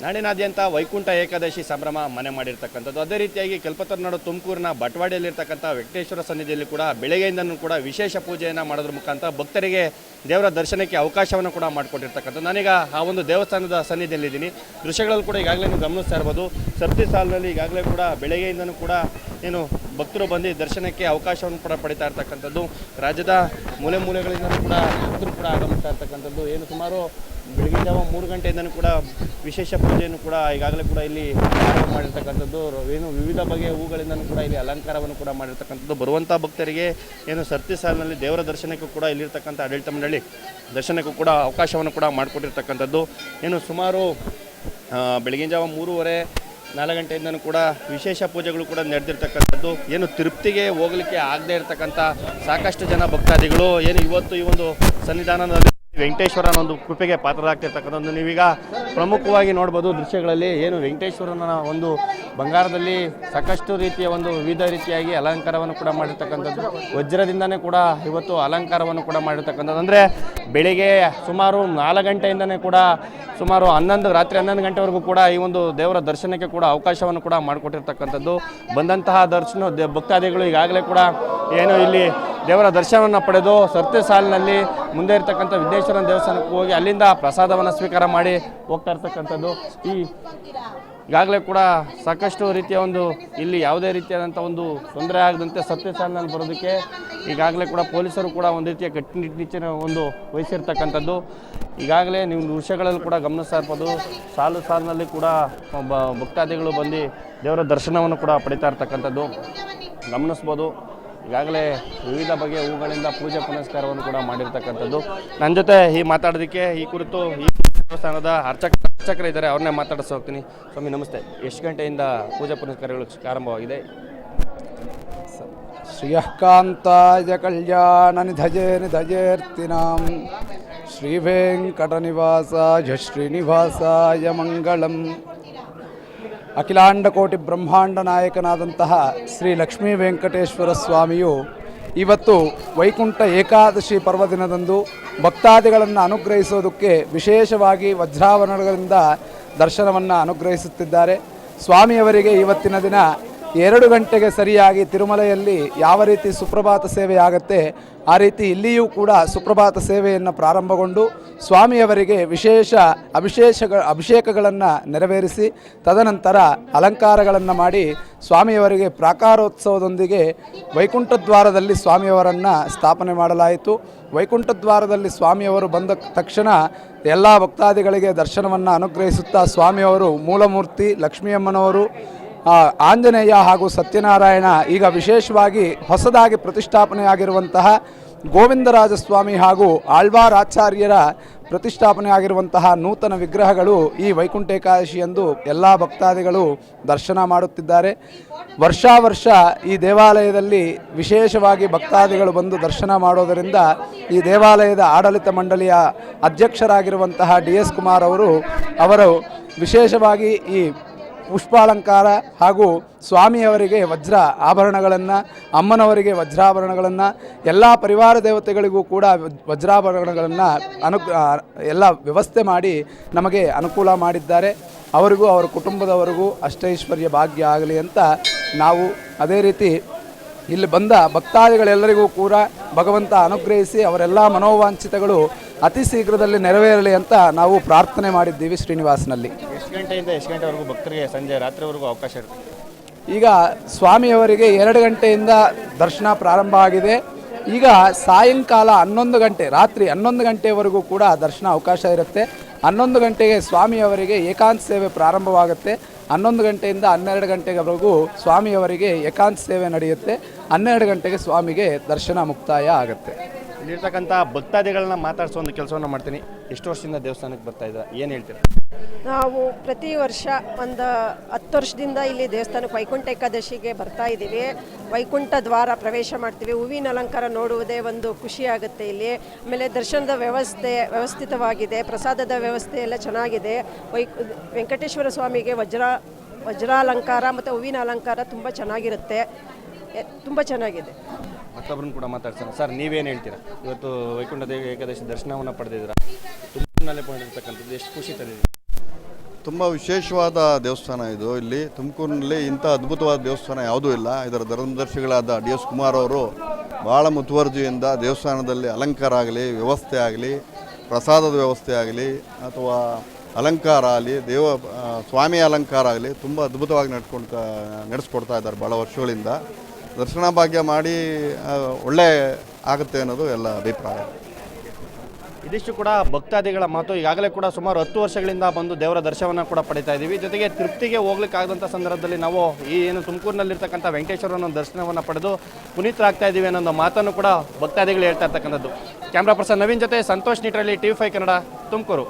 ನಾಡಿನಾದ್ಯಂತ ವೈಕುಂಠ ಏಕಾದಶಿ ಸಂಭ್ರಮ ಮನೆ ಮಾಡಿರ್ತಕ್ಕಂಥದ್ದು. ಅದೇ ರೀತಿಯಾಗಿ ಕಲ್ಪತರುನಾಡು ತುಮಕೂರಿನ ಬಟವಾಡಿಯಲ್ಲಿರ್ತಕ್ಕಂಥ ವೆಂಕಟೇಶ್ವರ ಸನ್ನಿಧಿಯಲ್ಲಿ ಕೂಡ ಬೆಳಗ್ಗೆಯಿಂದನೂ ಕೂಡ ವಿಶೇಷ ಪೂಜೆಯನ್ನು ಮಾಡೋದ್ರ ಮುಖಾಂತರ ಭಕ್ತರಿಗೆ ದೇವರ ದರ್ಶನಕ್ಕೆ ಅವಕಾಶವನ್ನು ಕೂಡ ಮಾಡಿಕೊಟ್ಟಿರ್ತಕ್ಕಂಥದ್ದು. ನಾನೀಗ ಆ ಒಂದು ದೇವಸ್ಥಾನದ ಸನ್ನಿಧಿಯಲ್ಲಿದ್ದೀನಿ. ದೃಶ್ಯಗಳಲ್ಲಿ ಕೂಡ ಈಗಾಗಲೇ ನೀವು ಗಮನಿಸ್ತಾ ಇರ್ಬೋದು. ಸರತಿ ಸಾಲಿನಲ್ಲಿ ಈಗಾಗಲೇ ಕೂಡ ಬೆಳಗ್ಗೆಯಿಂದನೂ ಕೂಡ ಏನು ಭಕ್ತರು ಬಂದು ದರ್ಶನಕ್ಕೆ ಅವಕಾಶವನ್ನು ಕೂಡ ಪಡಿತಾ ಇರ್ತಕ್ಕಂಥದ್ದು. ರಾಜ್ಯದ ಮೂಲೆ ಮೂಲೆಗಳಿಂದಲೂ ಕೂಡ ಭಕ್ತರು ಕೂಡ ಆಗಮಿಸ್ತಾ ಇರ್ತಕ್ಕಂಥದ್ದು. ಏನು ಸುಮಾರು ಬೆಳಗಿನ ಜಾವ 3 ಗಂಟೆಯಿಂದನೂ ಕೂಡ ವಿಶೇಷ ಪೂಜೆಯನ್ನು ಕೂಡ ಈಗಾಗಲೇ ಕೂಡ ಇಲ್ಲಿ ಮಾಡಿರ್ತಕ್ಕಂಥದ್ದು. ಏನು ವಿವಿಧ ಬಗೆಯ ಹೂಗಳಿಂದನೂ ಕೂಡ ಇಲ್ಲಿ ಅಲಂಕಾರವನ್ನು ಕೂಡ ಮಾಡಿರ್ತಕ್ಕಂಥದ್ದು. ಬರುವಂಥ ಭಕ್ತರಿಗೆ ಏನು ಸರತಿ ಸಾಲಿನಲ್ಲಿ ದೇವರ ದರ್ಶನಕ್ಕೂ ಕೂಡ ಇಲ್ಲಿರ್ತಕ್ಕಂಥ ಆಡಳಿತ ಮಂಡಳಿ ದರ್ಶನಕ್ಕೂ ಕೂಡ ಅವಕಾಶವನ್ನು ಕೂಡ ಮಾಡಿಕೊಟ್ಟಿರ್ತಕ್ಕಂಥದ್ದು. ಏನು ಸುಮಾರು ಬೆಳಗಿನ ಜಾವ 3:30-4 ಗಂಟೆಯಿಂದನೂ ಕೂಡ ವಿಶೇಷ ಪೂಜೆಗಳು ಕೂಡ ನಡೆದಿರ್ತಕ್ಕಂಥದ್ದು. ಏನು ತಿರುಪ್ತಿಗೆ ಹೋಗಲಿಕ್ಕೆ ಆಗದೆ ಇರತಕ್ಕಂಥ ಸಾಕಷ್ಟು ಜನ ಭಕ್ತಾದಿಗಳು ಏನು ಇವತ್ತು ಈ ಒಂದು ಸನ್ನಿಧಾನದಲ್ಲಿ ವೆಂಕಟೇಶ್ವರನ ಒಂದು ಕೃಪೆಗೆ ಪಾತ್ರರಾಗ್ತಿರ್ತಕ್ಕಂಥದ್ದು. ನೀವೀಗ ಪ್ರಮುಖವಾಗಿ ನೋಡ್ಬೋದು ದೃಶ್ಯಗಳಲ್ಲಿ. ಏನು ವೆಂಕಟೇಶ್ವರನ ಒಂದು ಬಂಗಾರದಲ್ಲಿ ಸಾಕಷ್ಟು ರೀತಿಯ ಒಂದು ವಿವಿಧ ರೀತಿಯಾಗಿ ಅಲಂಕಾರವನ್ನು ಕೂಡ ಮಾಡಿರ್ತಕ್ಕಂಥದ್ದು. ವಜ್ರದಿಂದನೇ ಕೂಡ ಇವತ್ತು ಅಲಂಕಾರವನ್ನು ಕೂಡ ಮಾಡಿರ್ತಕ್ಕಂಥದ್ದು. ಅಂದರೆ ಬೆಳಿಗ್ಗೆ ಸುಮಾರು 4 ಗಂಟೆಯಿಂದನೇ ಕೂಡ ಸುಮಾರು ರಾತ್ರಿ 11 ಗಂಟೆವರೆಗೂ ಕೂಡ ಈ ಒಂದು ದೇವರ ದರ್ಶನಕ್ಕೆ ಕೂಡ ಅವಕಾಶವನ್ನು ಕೂಡ ಮಾಡಿಕೊಟ್ಟಿರ್ತಕ್ಕಂಥದ್ದು. ಬಂದಂತಹ ಭಕ್ತಾದಿಗಳು ಈಗಾಗಲೇ ಕೂಡ ಏನು ಇಲ್ಲಿ ದೇವರ ದರ್ಶನವನ್ನು ಪಡೆದು ಸರತಿ ಸಾಲಿನಲ್ಲಿ ಮುಂದೆ ಇರತಕ್ಕಂಥ ವಿಘ್ನೇಶ್ವರನ ದೇವಸ್ಥಾನಕ್ಕೆ ಹೋಗಿ ಅಲ್ಲಿಂದ ಪ್ರಸಾದವನ್ನು ಸ್ವೀಕಾರ ಮಾಡಿ ಹೋಗ್ತಾ ಇರ್ತಕ್ಕಂಥದ್ದು. ಈಗಾಗಲೇ ಕೂಡ ಸಾಕಷ್ಟು ರೀತಿಯ ಒಂದು ಇಲ್ಲಿ ಯಾವುದೇ ರೀತಿಯಾದಂಥ ಒಂದು ತೊಂದರೆ ಆಗದಂತೆ ಸರತಿ ಸಾಲಿನಲ್ಲಿ ಬರೋದಕ್ಕೆ ಈಗಾಗಲೇ ಕೂಡ ಪೊಲೀಸರು ಕೂಡ ಒಂದು ರೀತಿಯ ಕಟ್ಟುನಿಟ್ಟಿನ ಒಂದು ವಹಿಸಿರ್ತಕ್ಕಂಥದ್ದು. ಈಗಾಗಲೇ ನೀವು ದೃಶ್ಯಗಳಲ್ಲಿ ಕೂಡ ಗಮನಿಸ್ತಾ ಇರ್ಬೋದು. ಸಾಲಿನಲ್ಲಿ ಕೂಡ ಭಕ್ತಾದಿಗಳು ಬಂದು ದೇವರ ದರ್ಶನವನ್ನು ಕೂಡ ಪಡಿತಾ ಇರ್ತಕ್ಕಂಥದ್ದು ಗಮನಿಸ್ಬೋದು. ಈಗಾಗಲೇ ವಿವಿಧ ಬಗೆಯ ಹೂಗಳಿಂದ ಪೂಜೆ ಪುನಸ್ಕಾರವನ್ನು ಕೂಡ ಮಾಡಿರ್ತಕ್ಕಂಥದ್ದು. ನನ್ನ ಜೊತೆ ಈ ಮಾತಾಡೋದಕ್ಕೆ ಈ ಕುರಿತು ಈ ದೇವಸ್ಥಾನದ ಅರ್ಚಕರು ಇದ್ದಾರೆ, ಅವ್ರನ್ನೇ ಮಾತಾಡಿಸಿ ಹೋಗ್ತೀನಿ. ಸ್ವಾಮಿ ನಮಸ್ತೆ. ಎಷ್ಟು ಗಂಟೆಯಿಂದ ಪೂಜೆ ಪುನಸ್ಕಾರಗಳು ಆರಂಭವಾಗಿದೆ? ಶ್ರೀಯಃಕಾಂತಾಯ ಕಲ್ಯಾಣ ನಿಧಜೇರ್ತಿನಾಂ ಶ್ರೀ ವೆಂಕಟನಿವಾಸಾಯ ಶ್ರೀನಿವಾಸಾಯ ಮಂಗಳಂ. ಅಖಿಲಾಂಡಕೋಟಿ ಬ್ರಹ್ಮಾಂಡ ನಾಯಕನಾದಂತಹ ಶ್ರೀ ಲಕ್ಷ್ಮೀ ವೆಂಕಟೇಶ್ವರ ಸ್ವಾಮಿಯು ಇವತ್ತು ವೈಕುಂಠ ಏಕಾದಶಿ ಪರ್ವದಿನದಂದು ಭಕ್ತಾದಿಗಳನ್ನು ಅನುಗ್ರಹಿಸೋದಕ್ಕೆ ವಿಶೇಷವಾಗಿ ವಜ್ರಾಭರಣಗಳಿಂದ ದರ್ಶನವನ್ನು ಅನುಗ್ರಹಿಸುತ್ತಿದ್ದಾರೆ. ಸ್ವಾಮಿಯವರಿಗೆ ಇವತ್ತಿನ ದಿನ 2 ಗಂಟೆಗೆ ಸರಿಯಾಗಿ ತಿರುಮಲೆಯಲ್ಲಿ ಯಾವ ರೀತಿ ಸುಪ್ರಭಾತ ಸೇವೆ ಆಗುತ್ತೆ ಆ ರೀತಿ ಇಲ್ಲಿಯೂ ಕೂಡ ಸುಪ್ರಭಾತ ಸೇವೆಯನ್ನು ಪ್ರಾರಂಭಗೊಂಡು ಸ್ವಾಮಿಯವರಿಗೆ ವಿಶೇಷ ಅಭಿಷೇಕಗಳನ್ನು ನೆರವೇರಿಸಿ ತದನಂತರ ಅಲಂಕಾರಗಳನ್ನು ಮಾಡಿ ಸ್ವಾಮಿಯವರಿಗೆ ಪ್ರಾಕಾರೋತ್ಸವದೊಂದಿಗೆ ವೈಕುಂಠದ್ವಾರದಲ್ಲಿ ಸ್ವಾಮಿಯವರನ್ನು ಸ್ಥಾಪನೆ ಮಾಡಲಾಯಿತು. ವೈಕುಂಠದ್ವಾರದಲ್ಲಿ ಸ್ವಾಮಿಯವರು ಬಂದ ತಕ್ಷಣ ಎಲ್ಲ ಭಕ್ತಾದಿಗಳಿಗೆ ದರ್ಶನವನ್ನು ಅನುಗ್ರಹಿಸುತ್ತಾ ಸ್ವಾಮಿಯವರು ಮೂಲಮೂರ್ತಿ ಲಕ್ಷ್ಮೀಯಮ್ಮನವರು, ಆಂಜನೇಯ ಹಾಗೂ ಸತ್ಯನಾರಾಯಣ, ಈಗ ವಿಶೇಷವಾಗಿ ಹೊಸದಾಗಿ ಪ್ರತಿಷ್ಠಾಪನೆಯಾಗಿರುವಂತಹ ಗೋವಿಂದರಾಜಸ್ವಾಮಿ ಹಾಗೂ ಆಳ್ವಾರಾಚಾರ್ಯರ ಪ್ರತಿಷ್ಠಾಪನೆಯಾಗಿರುವಂತಹ ನೂತನ ವಿಗ್ರಹಗಳು ಈ ವೈಕುಂಠ ಏಕಾದಶಿಯಂದು ಎಲ್ಲ ಭಕ್ತಾದಿಗಳು ದರ್ಶನ ಮಾಡುತ್ತಿದ್ದಾರೆ. ವರ್ಷ ಈ ದೇವಾಲಯದಲ್ಲಿ ವಿಶೇಷವಾಗಿ ಭಕ್ತಾದಿಗಳು ಬಂದು ದರ್ಶನ ಮಾಡೋದರಿಂದ ಈ ದೇವಾಲಯದ ಆಡಳಿತ ಮಂಡಳಿಯ ಅಧ್ಯಕ್ಷರಾಗಿರುವಂತಹ DS ಕುಮಾರ್ ಅವರು ವಿಶೇಷವಾಗಿ ಈ ಪುಷ್ಪಾಲಂಕಾರ ಹಾಗೂ ಸ್ವಾಮಿಯವರಿಗೆ ವಜ್ರ ಆಭರಣಗಳನ್ನು, ಅಮ್ಮನವರಿಗೆ ವಜ್ರಾಭರಣಗಳನ್ನು, ಎಲ್ಲ ಪರಿವಾರ ದೇವತೆಗಳಿಗೂ ಕೂಡ ವಜ್ರಾಭರಣಗಳನ್ನು ಎಲ್ಲ ವ್ಯವಸ್ಥೆ ಮಾಡಿ ನಮಗೆ ಅನುಕೂಲ ಮಾಡಿದ್ದಾರೆ. ಅವರಿಗೂ ಅವರ ಕುಟುಂಬದವರಿಗೂ ಅಷ್ಟೈಶ್ವರ್ಯ ಭಾಗ್ಯ ಆಗಲಿ ಅಂತ ನಾವು ಅದೇ ರೀತಿ ಇಲ್ಲಿ ಬಂದ ಭಕ್ತಾದಿಗಳೆಲ್ಲರಿಗೂ ಕೂಡ ಭಗವಂತ ಅನುಗ್ರಹಿಸಿ ಅವರೆಲ್ಲ ಮನೋವಾಂಛಿತಗಳು ಅತಿ ಶೀಘ್ರದಲ್ಲಿ ನೆರವೇರಲಿ ಅಂತ ನಾವು ಪ್ರಾರ್ಥನೆ ಮಾಡಿದ್ದೀವಿ ಶ್ರೀನಿವಾಸನಲ್ಲಿ. ಎಷ್ಟು ಗಂಟೆಯಿಂದ ಎಷ್ಟು ಗಂಟೆವರೆಗೂ ಭಕ್ತರಿಗೆ ಸಂಜೆ ರಾತ್ರಿವರೆಗೂ ಅವಕಾಶ ಇರುತ್ತೆ? ಈಗ ಸ್ವಾಮಿಯವರಿಗೆ 2 ಗಂಟೆಯಿಂದ ದರ್ಶನ ಪ್ರಾರಂಭ ಆಗಿದೆ. ಈಗ ಸಾಯಂಕಾಲ 11 ಗಂಟೆ ರಾತ್ರಿ 11 ಗಂಟೆವರೆಗೂ ಕೂಡ ದರ್ಶನ ಅವಕಾಶ ಇರುತ್ತೆ. 11 ಗಂಟೆಗೆ ಸ್ವಾಮಿಯವರಿಗೆ ಏಕಾಂತ ಸೇವೆ ಪ್ರಾರಂಭವಾಗುತ್ತೆ. 11 ಗಂಟೆಯಿಂದ 12 ಗಂಟೆವರೆಗೂ ಸ್ವಾಮಿಯವರಿಗೆ ಏಕಾಂತ ಸೇವೆ ನಡೆಯುತ್ತೆ. 12 ಗಂಟೆಗೆ ಸ್ವಾಮಿಗೆ ದರ್ಶನ ಮುಕ್ತಾಯ ಆಗುತ್ತೆ. ಇಲ್ಲಿರ್ತಕ್ಕಂಥ ಭಕ್ತಾದಿಗಳನ್ನ ಮಾತಾಡಿಸೋ ಒಂದು ಕೆಲಸವನ್ನು ಮಾಡ್ತೀನಿ. ಎಷ್ಟು ವರ್ಷದಿಂದ ದೇವಸ್ಥಾನಕ್ಕೆ ಬರ್ತಾ ಇದ್ದಾರೆ, ಏನು ಹೇಳ್ತೀರಾ? ನಾವು ಪ್ರತಿ ವರ್ಷ ಒಂದು 10 ವರ್ಷದಿಂದ ಇಲ್ಲಿ ದೇವಸ್ಥಾನಕ್ಕೆ ವೈಕುಂಠ ಏಕಾದಶಿಗೆ ಬರ್ತಾ ಇದ್ದೀವಿ. ವೈಕುಂಠ ದ್ವಾರ ಪ್ರವೇಶ ಮಾಡ್ತೀವಿ. ಹೂವಿನ ಅಲಂಕಾರ ನೋಡುವುದೇ ಒಂದು ಖುಷಿ ಆಗುತ್ತೆ ಇಲ್ಲಿ. ಆಮೇಲೆ ದರ್ಶನದ ವ್ಯವಸ್ಥಿತವಾಗಿದೆ. ಪ್ರಸಾದದ ವ್ಯವಸ್ಥೆ ಎಲ್ಲ ಚೆನ್ನಾಗಿದೆ. ವೆಂಕಟೇಶ್ವರ ಸ್ವಾಮಿಗೆ ವಜ್ರಾಲಂಕಾರ ಮತ್ತು ಹೂವಿನ ಅಲಂಕಾರ ತುಂಬ ಚೆನ್ನಾಗಿರುತ್ತೆ. ತುಂಬ ಚೆನ್ನಾಗಿದೆ. ಮತ್ತೊಬ್ಬರನ್ನು ಕೂಡ ಮಾತಾಡ್ಸೋಣ. ಸರ್, ನೀವೇನು ಹೇಳ್ತೀರಾ? ಇವತ್ತು ವೈಕುಂಠ ದೇವಿ ಏಕಾದಶಿ ದರ್ಶನವನ್ನು ಪಡೆದಿದ್ದೀರಾ, ತುಂಬ ನೆಲೆ ಪಡೆದಿರ್ತಕ್ಕಂಥದ್ದು ಎಷ್ಟು ಖುಷಿ ತಂದಿದ್ದೀರಾ? ತುಂಬ ವಿಶೇಷವಾದ ದೇವಸ್ಥಾನ ಇದು. ಇಲ್ಲಿ ತುಮಕೂರಿನಲ್ಲಿ ಇಂಥ ಅದ್ಭುತವಾದ ದೇವಸ್ಥಾನ ಯಾವುದೂ ಇಲ್ಲ. ಇದರ ಧರ್ಮದರ್ಶಿಗಳಾದ DS ಕುಮಾರ್ ಅವರು ಭಾಳ ಮುತುವರ್ಜಿಯಿಂದ ದೇವಸ್ಥಾನದಲ್ಲಿ ಅಲಂಕಾರ ಆಗಲಿ, ವ್ಯವಸ್ಥೆ ಆಗಲಿ, ಪ್ರಸಾದದ ವ್ಯವಸ್ಥೆ ಆಗಲಿ ಅಥವಾ ಅಲಂಕಾರ ಆಗಲಿ, ಸ್ವಾಮಿ ಅಲಂಕಾರ ಆಗಲಿ ತುಂಬ ಅದ್ಭುತವಾಗಿ ನಡೆಸ್ಕೊಡ್ತಾ ಇದ್ದಾರೆ ಭಾಳ ವರ್ಷಗಳಿಂದ. ದರ್ಶನ ಭಾಗ್ಯ ಮಾಡಿ ಒಳ್ಳೆ ಆಗುತ್ತೆ ಅನ್ನೋದು ಎಲ್ಲ ಅಭಿಪ್ರಾಯ. ಇದಿಷ್ಟು ಕೂಡ ಭಕ್ತಾದಿಗಳ ಮಾತು. ಈಗಾಗಲೇ ಕೂಡ ಸುಮಾರು 10 ವರ್ಷಗಳಿಂದ ಬಂದು ದೇವರ ದರ್ಶನವನ್ನು ಕೂಡ ಪಡಿತಾ ಇದ್ದೀವಿ. ಜೊತೆಗೆ ತೃಪ್ತಿಗೆ ಹೋಗ್ಲಿಕ್ಕಾಗದಂಥ ಸಂದರ್ಭದಲ್ಲಿ ನಾವು ಈ ಏನು ತುಮಕೂರಿನಲ್ಲಿರ್ತಕ್ಕಂಥ ವೆಂಕಟೇಶ್ವರನ ದರ್ಶನವನ್ನು ಪಡೆದು ಪುನೀತರಾಗ್ತಾ ಇದ್ದೀವಿ ಅನ್ನೋ ಮಾತನ್ನು ಕೂಡ ಭಕ್ತಾದಿಗಳು ಹೇಳ್ತಾ ಇರ್ತಕ್ಕಂಥದ್ದು. ಕ್ಯಾಮ್ರಾ ಪರ್ಸನ್ ನವೀನ್ ಜೊತೆ ಸಂತೋಷ್ ನಿಟ್ರಲ್ಲಿ TV5 ಕನ್ನಡ, ತುಮಕೂರು.